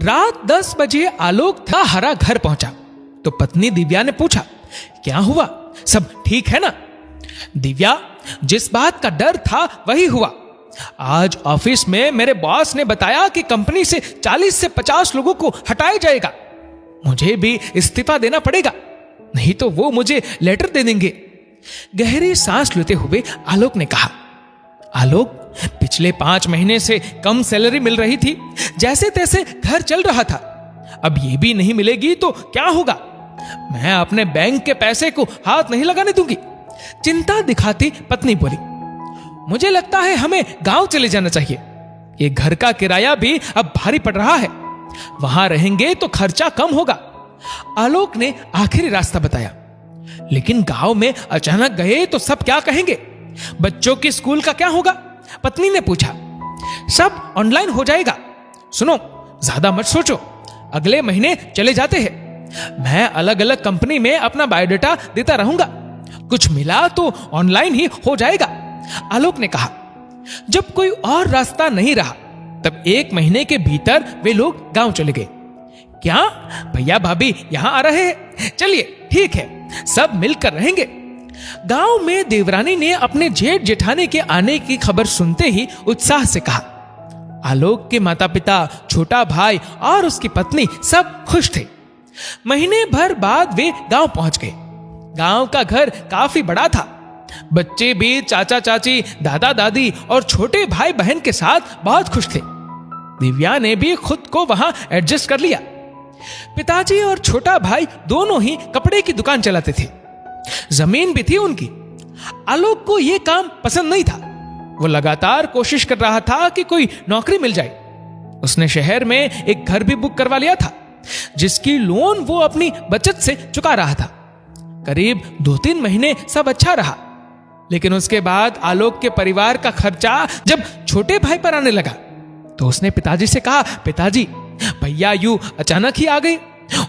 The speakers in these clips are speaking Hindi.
रात 10 बजे आलोक था हरा घर पहुंचा तो पत्नी दिव्या ने पूछा, क्या हुआ, सब ठीक है ना? दिव्या, जिस बात का डर था वही हुआ। आज ऑफिस में मेरे बॉस ने बताया कि कंपनी से 40 से 50 लोगों को हटाया जाएगा। मुझे भी इस्तीफा देना पड़ेगा, नहीं तो वो मुझे लेटर दे देंगे। गहरी सांस लेते हुए आलोक ने कहा, आलोक, पिछले 5 महीने से कम सैलरी मिल रही थी, जैसे तैसे घर चल रहा था, अब ये भी नहीं मिलेगी तो क्या होगा? मैं अपने बैंक के पैसे को हाथ नहीं लगाने दूंगी। चिंता दिखाती पत्नी बोली, मुझे लगता है हमें गांव चले जाना चाहिए। ये घर का किराया भी अब भारी पड़ रहा है, वहां रहेंगे तो खर्चा कम होगा। आलोक ने आखिरी रास्ता बताया। लेकिन गांव में अचानक गए तो सब क्या कहेंगे? बच्चों की स्कूल का क्या होगा? पत्नी ने पूछा। सब ऑनलाइन हो जाएगा। सुनो, ज्यादा मत सोचो, अगले महीने चले जाते हैं। मैं अलग अलग कंपनी में अपना बायोडाटा देता रहूंगा, कुछ मिला तो ऑनलाइन ही हो जाएगा। आलोक ने कहा। जब कोई और रास्ता नहीं रहा तब 1 महीने के भीतर वे लोग गांव चले गए। क्या भैया भाभी यहां आ रहे हैं? चलिए ठीक है, सब मिलकर रहेंगे। गांव में देवरानी ने अपने जेठ जेठानी के आने की खबर सुनते ही उत्साह से कहा। आलोक के माता पिता, छोटा भाई और उसकी पत्नी सब खुश थे। महीने भर बाद वे गांव पहुंच गए। गांव का घर काफी बड़ा था। बच्चे भी चाचा चाची, दादा दादी और छोटे भाई बहन के साथ बहुत खुश थे। दिव्या ने भी खुद को वहां एडजस्ट कर लिया। पिताजी और छोटा भाई दोनों ही कपड़े की दुकान चलाते थे। जमीन भी थी उनकी। आलोक को यह काम पसंद नहीं था। वो लगातार कोशिश कर रहा था कि कोई नौकरी मिल जाए। उसने शहर में एक घर भी बुक करवा लिया था, जिसकी लोन वो अपनी बचत से चुका रहा था। करीब 2-3 महीने सब अच्छा रहा, लेकिन उसके बाद आलोक के परिवार का खर्चा जब छोटे भाई पर आने लगा तो उसने पिताजी से कहा, पिताजी, भैया यूं अचानक ही आ गए,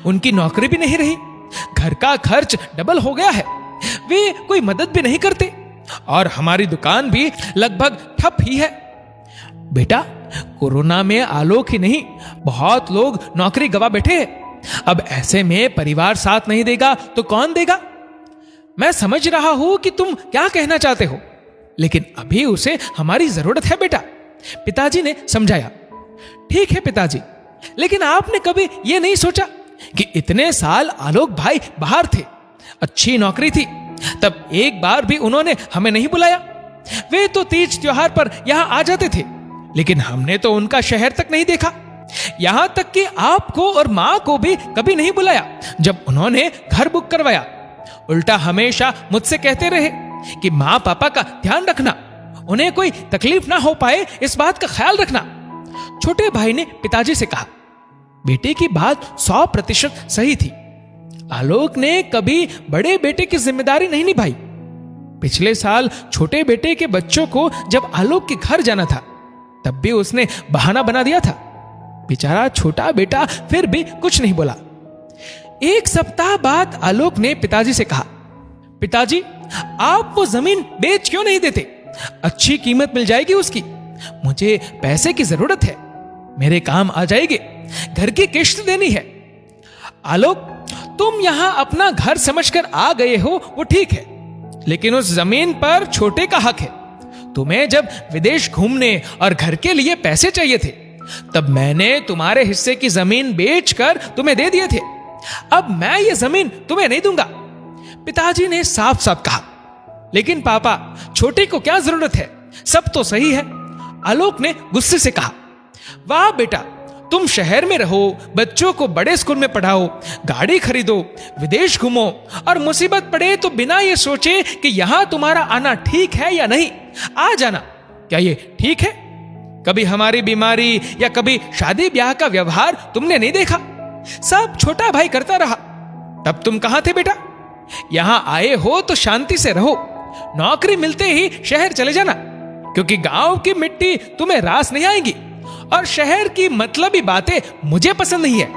उनकी नौकरी भी नहीं रही, घर का खर्च डबल हो गया है, वे कोई मदद भी नहीं करते और हमारी दुकान भी लगभग ठप ही है। बेटा, कोरोना में आलोक ही नहीं, बहुत लोग नौकरी गवा बैठे हैं। अब ऐसे में परिवार साथ नहीं देगा तो कौन देगा? मैं समझ रहा हूं कि तुम क्या कहना चाहते हो, लेकिन अभी उसे हमारी जरूरत है बेटा, पिताजी ने समझाया। ठीक है पिताजी, लेकिन आपने कभी यह नहीं सोचा कि इतने साल आलोक भाई बाहर थे, अच्छी नौकरी थी, तब एक बार भी उन्होंने हमें नहीं बुलाया। वे तो तीज त्योहार पर यहां आ जाते थे, लेकिन हमने तो उनका शहर तक नहीं देखा। यहां तक कि आपको और मां को भी कभी नहीं बुलाया जब उन्होंने घर बुक करवाया। उल्टा हमेशा मुझसे कहते रहे कि मां पापा का ध्यान रखना, उन्हें कोई तकलीफ ना हो पाए इस बात का ख्याल रखना। छोटे भाई ने पिताजी से कहा। बेटे की बात 100% सही थी। आलोक ने कभी बड़े बेटे की जिम्मेदारी नहीं निभाई। पिछले साल छोटे बेटे के बच्चों को जब आलोक के घर जाना था तब भी उसने बहाना बना दिया था। बेचारा छोटा बेटा फिर भी कुछ नहीं बोला। 1 सप्ताह बाद आलोक ने पिताजी से कहा, पिताजी, आप वो जमीन बेच क्यों नहीं देते? अच्छी कीमत मिल जाएगी उसकी। मुझे पैसे की जरूरत है, मेरे काम आ जाएगी, घर की किश्त देनी है। आलोक, तुम यहां अपना घर समझकर आ गए हो वो ठीक है, लेकिन उस जमीन पर छोटे का हक है। तुम्हें जब विदेश घूमने और घर के लिए पैसे चाहिए थे तब मैंने तुम्हारे हिस्से की जमीन बेचकर तुम्हें दे दिए थे। अब मैं ये जमीन तुम्हें नहीं दूंगा, पिताजी ने साफ साफ कहा। लेकिन पापा, छोटे को क्या जरूरत है, सब तो सही है, आलोक ने गुस्से से कहा। वाह बेटा, तुम शहर में रहो, बच्चों को बड़े स्कूल में पढ़ाओ, गाड़ी खरीदो, विदेश घूमो और मुसीबत पड़े तो बिना ये सोचे कि यहां तुम्हारा आना ठीक है या नहीं, आ जाना। क्या ये ठीक है? कभी हमारी बीमारी या कभी शादी ब्याह का व्यवहार तुमने नहीं देखा? सब छोटा भाई करता रहा। तब तुम कहां थे बेटा? यहां आए हो तो शांति से रहो, नौकरी मिलते ही शहर चले जाना, क्योंकि गांव की मिट्टी तुम्हें रास नहीं आएगी और शहर की मतलबी बातें मुझे पसंद नहीं है।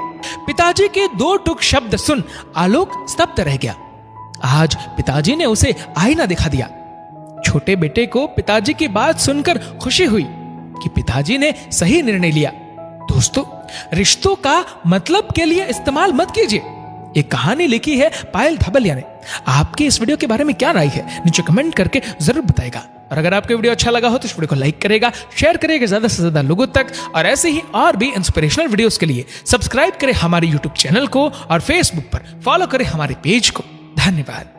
पिताजी के 2 टूक शब्द सुन आलोक स्तब्ध रह गया। आज पिताजी ने उसे आईना दिखा दिया। छोटे बेटे को पिताजी की बात सुनकर खुशी हुई कि पिताजी ने सही निर्णय लिया। दोस्तों, रिश्तों का मतलब के लिए इस्तेमाल मत कीजिए। एक कहानी लिखी है पायल धबलिया ने। आपकी इस वीडियो के बारे में क्या राय है, नीचे कमेंट करके जरूर बताएगा। और अगर आपको वीडियो अच्छा लगा हो तो इस वीडियो को लाइक करेगा, शेयर करेगा ज्यादा से ज्यादा लोगों तक। और ऐसे ही और भी इंस्पिरेशनल वीडियोस के लिए सब्सक्राइब करें हमारे यूट्यूब चैनल को और फेसबुक पर फॉलो करें हमारे पेज को। धन्यवाद।